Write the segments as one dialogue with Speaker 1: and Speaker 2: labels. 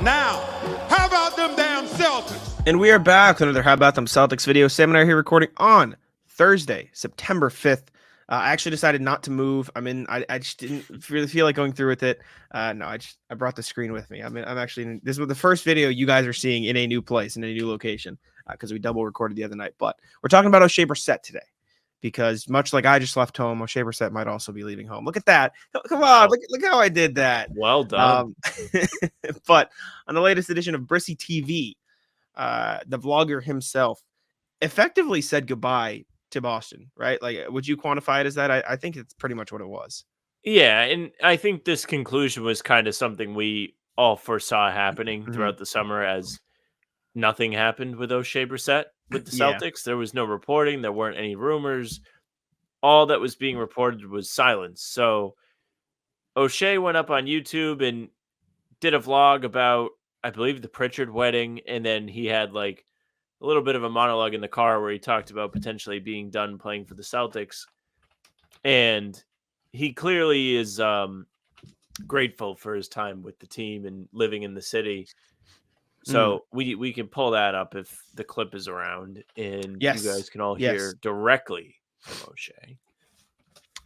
Speaker 1: Now, how about them damn Celtics?
Speaker 2: And we are back with another How About Them Celtics video. Sam and I are here recording on Thursday, September 5th. I actually decided not to move. I just didn't really feel like going through with it. No, I brought the screen with me. I'm actually this was the first video you guys are seeing in a new place, in a new location, because we double recorded the other night. But we're talking about Oshae Brissett today, because much like I just left home, Oshae Brissett might also be leaving home. Look at that. Come on, look how I did that.
Speaker 3: Well done.
Speaker 2: But on the latest edition of Brissy TV, the vlogger himself effectively said goodbye to Boston, right? Like, would you quantify it as that? I think it's pretty much what it was.
Speaker 3: Yeah, and I think this conclusion was kind of something we all foresaw happening throughout the summer, as nothing happened with Oshae Brissett with the Celtics. There was no reporting. There weren't any rumors. All that was being reported was silence. So Oshae went up on YouTube and did a vlog about, I believe, the Pritchard wedding, and then he had like a little bit of a monologue in the car where he talked about potentially being done playing for the Celtics. And he clearly is grateful for his time with the team and living in the city. So we can pull that up if the clip is around, and you guys can all hear directly from Oshae.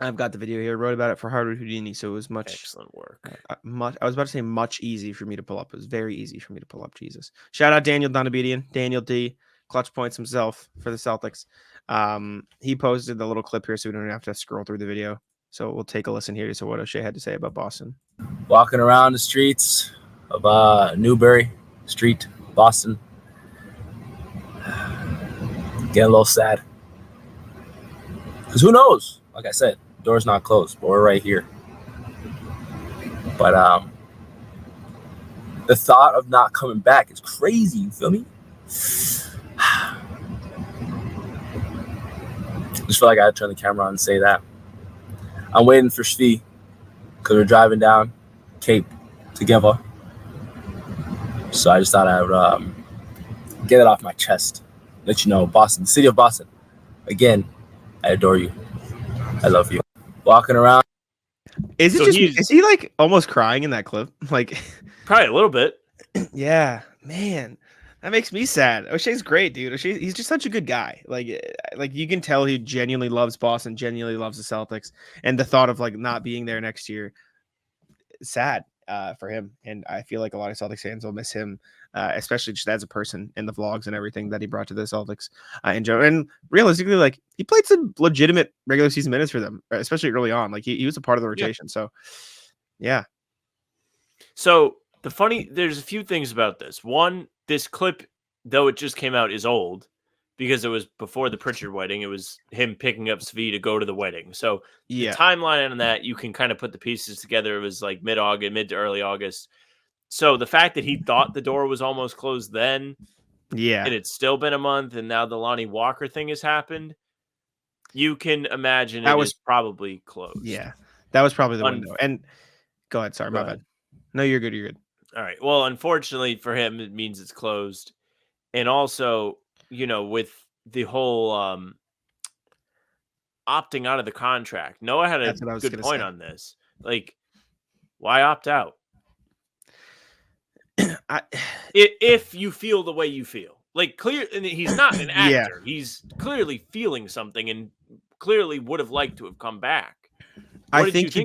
Speaker 2: I've got the video here. I wrote about it for Hardwood Houdini, so it was much
Speaker 3: excellent work.
Speaker 2: I was about to say much easy for me to pull up. It was very easy for me to pull up. Jesus. Shout out Daniel Donabedian, Daniel D, clutch points himself for the Celtics. He posted the little clip here, so we don't have to scroll through the video. So we'll take a listen here to what Oshae had to say about Boston.
Speaker 4: Walking around the streets of Newbury Street, Boston. Getting a little sad. Because who knows? Like I said, door's not closed, but we're right here. But the thought of not coming back is crazy. You feel me? Just feel like I had to turn the camera on and say that. I'm waiting for Svi because we're driving down Cape together. So I just thought I would get it off my chest. Let you know, Boston, the city of Boston. Again, I adore you. I love you. Walking around.
Speaker 2: Is he like almost crying in that clip? Like,
Speaker 3: probably a little bit.
Speaker 2: Yeah, man, that makes me sad. Oshae's great, dude. He's just such a good guy. Like you can tell he genuinely loves Boston, genuinely loves the Celtics, and the thought of like not being there next year, sad for him. And I feel like a lot of Celtics fans will miss him, especially just as a person in the vlogs and everything that he brought to the Celtics in general. And realistically, like he played some legitimate regular season minutes for them, especially early on. Like he was a part of the rotation. Yeah. So, yeah.
Speaker 3: So there's a few things about this. One, this clip, though it just came out, is old because it was before the Pritchard wedding. It was him picking up Svi to go to the wedding. So the timeline on that, you can kind of put the pieces together. It was like mid to early August. So the fact that he thought the door was almost closed then, and it's still been a month, and now the Lonnie Walker thing has happened, you can imagine it was probably closed.
Speaker 2: Yeah, that was probably the window. And go ahead. Sorry, my bad. No, you're good. You're good.
Speaker 3: All right. Well, unfortunately for him, it means it's closed. And also, with the whole opting out of the contract, Noah had a good point on this. Like, why opt out? If you feel the way you feel, like and he's not an actor. He's clearly feeling something and clearly would have liked to have come back.
Speaker 2: I think he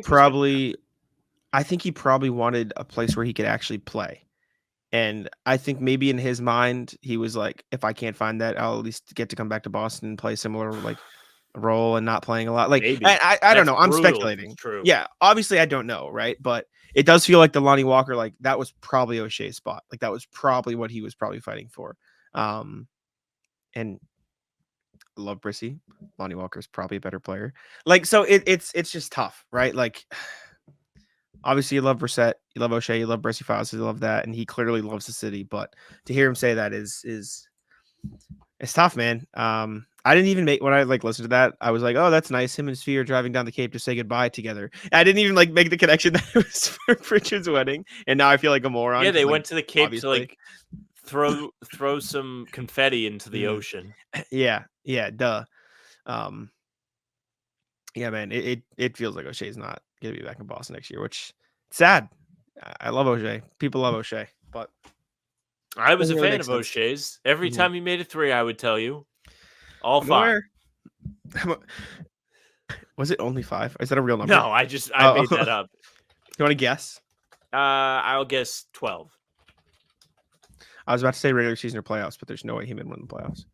Speaker 2: probably wanted a place where he could actually play. And I think maybe in his mind, he was like, if I can't find that, I'll at least get to come back to Boston and play a similar like role and not playing a lot. Like, I don't know. I'm speculating.
Speaker 3: True.
Speaker 2: Yeah. Obviously I don't know. Right. But it does feel like the Lonnie Walker, like that was probably Oshae's spot. Like that was probably what he was probably fighting for. And I love Brissy. Lonnie Walker is probably a better player. Like, so it's just tough, right? Like, obviously, you love Brissett, you love Oshae, you love Brissy Fowles, you love that, and he clearly loves the city. But to hear him say that is it's tough, man. I didn't even when I like listened to that, I was like, oh, that's nice. Him and Svi are driving down the Cape to say goodbye together. I didn't even like make the connection that it was for Pritchard's wedding, and now I feel like a moron.
Speaker 3: Yeah, they went to the Cape to like throw some confetti into the ocean.
Speaker 2: Yeah, duh. Yeah, man, it feels like Oshae's not gonna be back in Boston next year, which sad. I love Oshae. People love Oshae. But
Speaker 3: I was a
Speaker 2: doesn't really
Speaker 3: fan
Speaker 2: make
Speaker 3: of
Speaker 2: sense.
Speaker 3: O'Shea's. Every
Speaker 2: Mhm.
Speaker 3: time he made a three, I would tell you. All
Speaker 2: I'm
Speaker 3: 5.
Speaker 2: aware. Was it only 5? Is that a real number?
Speaker 3: No, I made that up.
Speaker 2: You want to guess?
Speaker 3: I'll guess 12.
Speaker 2: I was about to say regular season or playoffs, but there's no way he made one in the playoffs.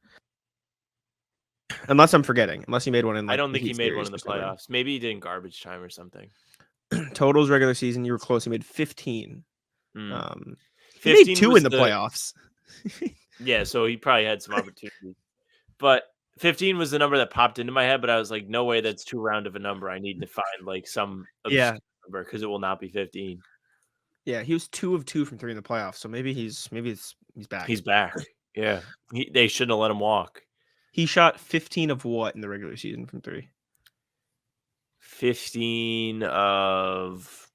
Speaker 2: Unless I'm forgetting. Unless he made one in like
Speaker 3: I don't
Speaker 2: the
Speaker 3: think he
Speaker 2: Heat
Speaker 3: made one
Speaker 2: series
Speaker 3: in the
Speaker 2: or something.
Speaker 3: playoffs. Maybe he did in garbage time or something.
Speaker 2: Totals regular season, you were close. He made 15.
Speaker 3: Mm.
Speaker 2: He made 2 in the playoffs.
Speaker 3: Yeah, so he probably had some opportunities. But 15 was the number that popped into my head, but I was like, no way, that's too round of a number. I need to find like some
Speaker 2: Yeah.
Speaker 3: number because it will not be 15.
Speaker 2: Yeah, he was 2 of 2 from 3 in the playoffs, so maybe he's back.
Speaker 3: He's back. Yeah, they shouldn't have let him walk.
Speaker 2: He shot 15 of what in the regular season from 3?
Speaker 3: 15 of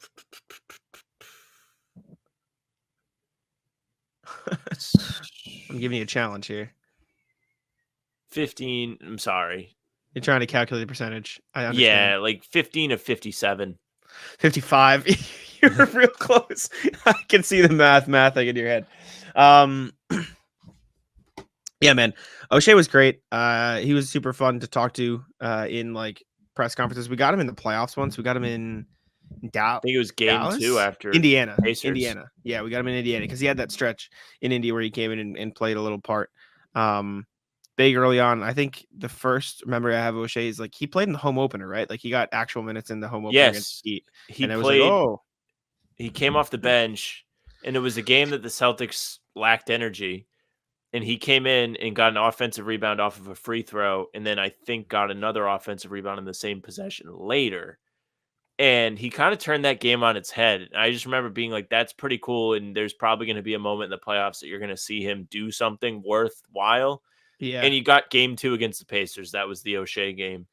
Speaker 2: I'm giving you a challenge here.
Speaker 3: 15. I'm sorry.
Speaker 2: You're trying to calculate the percentage. I understand.
Speaker 3: Yeah, like 15 of 57.
Speaker 2: 55. You're real close. I can see the mathing in your head. Yeah, man. Oshae was great. He was super fun to talk to in like press conferences. We got him in the playoffs once. We got him in
Speaker 3: I think it was game
Speaker 2: Dallas?
Speaker 3: 2 after
Speaker 2: Indiana.
Speaker 3: Pacers.
Speaker 2: Indiana. Yeah, we got him in Indiana because he had that stretch in Indy where he came in and played a little part. Big early on. I think the first memory I have of Oshae is like he played in the home opener, right? Like he got actual minutes in the home opener against the Heat.
Speaker 3: He
Speaker 2: and it
Speaker 3: played.
Speaker 2: was like, oh,
Speaker 3: he came off the bench, and it was a game that the Celtics lacked energy. And he came in and got an offensive rebound off of a free throw, and then I think got another offensive rebound in the same possession later. And he kind of turned that game on its head. I just remember being like, that's pretty cool. And there's probably going to be a moment in the playoffs that you're going to see him do something worthwhile.
Speaker 2: yeah.
Speaker 3: And he got game 2 against the Pacers. That was the Oshae game.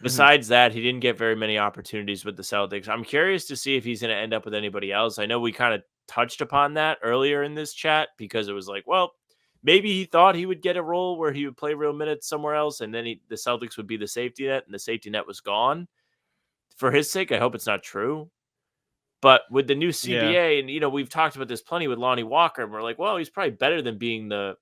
Speaker 3: Besides that, he didn't get very many opportunities with the Celtics. I'm curious to see if he's going to end up with anybody else. I know we kind of touched upon that earlier in this chat because it was like, well, maybe he thought he would get a role where he would play real minutes somewhere else, and then the Celtics would be the safety net, and the safety net was gone. For his sake, I hope it's not true. But with the new CBA, and we've talked about this plenty with Lonnie Walker, and we're like, well, he's probably better than being the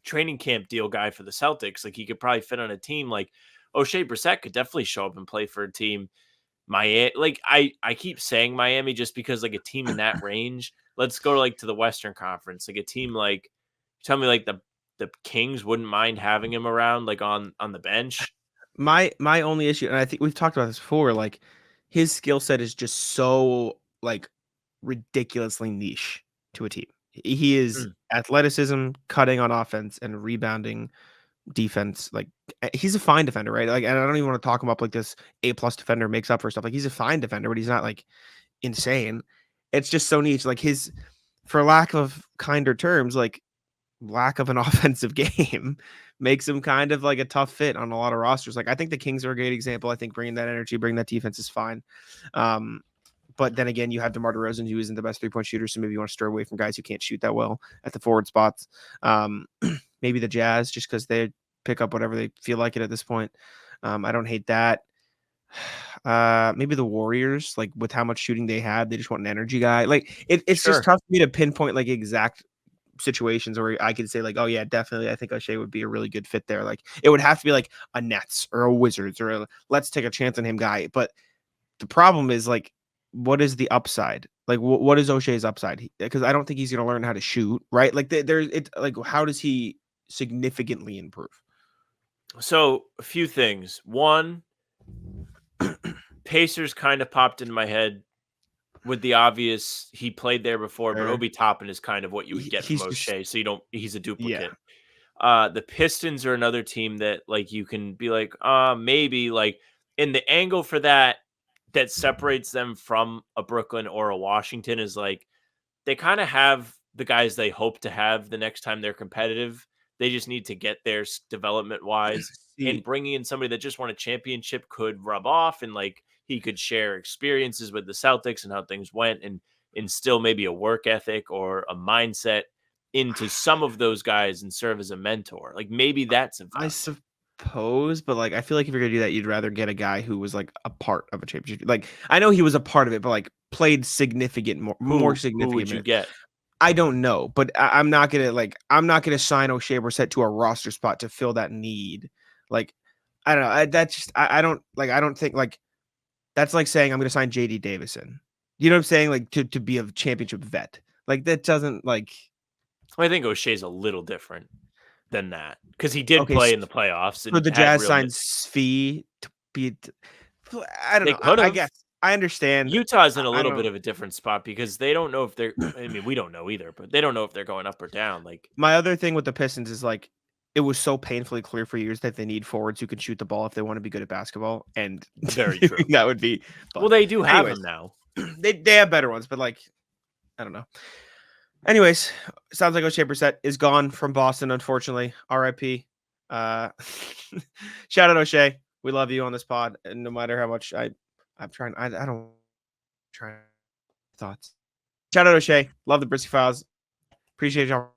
Speaker 3: training camp deal guy for the Celtics. Like he could probably fit on a team. Like Oshae Brissett could definitely show up and play for a team. Miami, like I keep saying Miami just because like a team in that range. Let's go like to the Western Conference. Like a team like, tell me like the Kings wouldn't mind having him around like on the bench.
Speaker 2: My only issue, and I think we've talked about this before, like his skill set is just so like ridiculously niche to a team. He is athleticism, cutting on offense, and rebounding defense. Like he's a fine defender, right? Like, and I don't even want to talk him up like this A+ defender makes up for stuff. Like he's a fine defender, but he's not like insane. It's just so niche. Like his, for lack of kinder terms, like lack of an offensive game makes him kind of like a tough fit on a lot of rosters. Like I think the Kings are a great example. I think bringing that energy, bringing that defense is fine. But then again, you have DeMar DeRozan, who isn't the best 3-point shooter, so maybe you want to stir away from guys who can't shoot that well at the forward spots. Maybe the Jazz, just because they pick up whatever they feel like it at this point. I don't hate that. Maybe the Warriors, like with how much shooting they have, they just want an energy guy. Like it's just tough for me to pinpoint like exact situations where I could say like, oh yeah, definitely, I think Oshae would be a really good fit there. Like it would have to be like a Nets or a Wizards or a let's take a chance on him guy. But the problem is like, what is the upside? Like what is Oshae's upside? Because I don't think he's going to learn how to shoot, right? Like there's it's like, how does he significantly improve?
Speaker 3: So a few things. One, Pacers kind of popped into my head with the obvious. He played there before, but Obi Toppin is kind of what you would get from Oshae. So he's a duplicate. Yeah. The Pistons are another team that like you can be like, maybe like in the angle for that separates them from a Brooklyn or a Washington is like they kind of have the guys they hope to have the next time they're competitive. They just need to get there development wise, and bringing in somebody that just won a championship could rub off, and like he could share experiences with the Celtics and how things went, and instill maybe a work ethic or a mindset into some of those guys and serve as a mentor. Like maybe that's
Speaker 2: I suppose, but like I feel like if you're gonna do that, you'd rather get a guy who was like a part of a championship. Like I know he was a part of it, but like played significant more significant.
Speaker 3: Who would you get?
Speaker 2: I don't know, but I'm not gonna sign Oshae Brissett to a roster spot to fill that need. Like, I don't know. I don't think like that's like saying I'm gonna sign JD Davison. You know what I'm saying? Like to be a championship vet. Like that doesn't like.
Speaker 3: I think O'Shea's a little different than that because he did
Speaker 2: Okay,
Speaker 3: play in the playoffs.
Speaker 2: So the Jazz signed Svi to be. I don't know. I guess I understand.
Speaker 3: Utah's in a little bit of a different spot because they don't know if they're. I mean, we don't know either, but they don't know if they're going up or down. Like
Speaker 2: my other thing with the Pistons is like it was so painfully clear for years that they need forwards who can shoot the ball if they want to be good at basketball, and
Speaker 3: very true.
Speaker 2: That would be fun.
Speaker 3: Well, they do have them now.
Speaker 2: They have better ones, but like I don't know. Anyways, sounds like Oshae Brissett is gone from Boston, unfortunately. R.I.P. Shout out Oshae. We love you on this pod, and no matter how much I'm trying, I don't try thoughts. Shout out Oshae. Love the Brissy Files. Appreciate y'all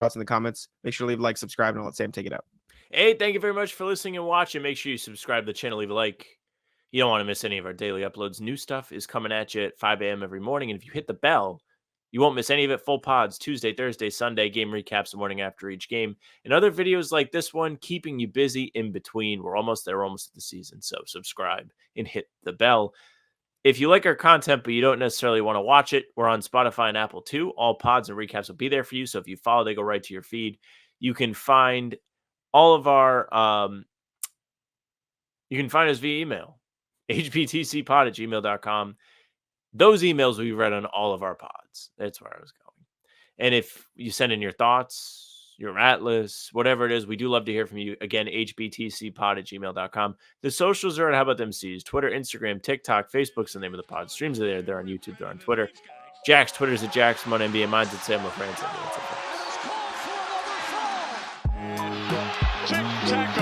Speaker 2: thoughts in the comments. Make sure to leave a like, subscribe, and I'll let Sam take it out.
Speaker 3: Hey, thank you very much for listening and watching. Make sure you subscribe to the channel, leave a like. You don't want to miss any of our daily uploads. New stuff is coming at you at 5 a.m. every morning, and if you hit the bell, you won't miss any of it. Full pods, Tuesday, Thursday, Sunday, game recaps the morning after each game, and other videos like this one, keeping you busy in between. We're almost there, almost at the season, so subscribe and hit the bell. If you like our content, but you don't necessarily want to watch it, we're on Spotify and Apple too. All pods and recaps will be there for you, so if you follow, they go right to your feed. You can find all of our, you can find us via email, hbtcpod@gmail.com. Those emails will be read on all of our pods. That's where I was going. And if you send in your thoughts, your atlas, whatever it is, we do love to hear from you. Again, hbtcpod@gmail.com. The socials are at How About Them C's. Twitter, Instagram, TikTok, Facebook's the name of the pod. Streams are there. They're on YouTube. They're on Twitter. Jack's Twitter's at Jack's, on NBA. Mine's at Sam LaFrance.
Speaker 1: Tic-tac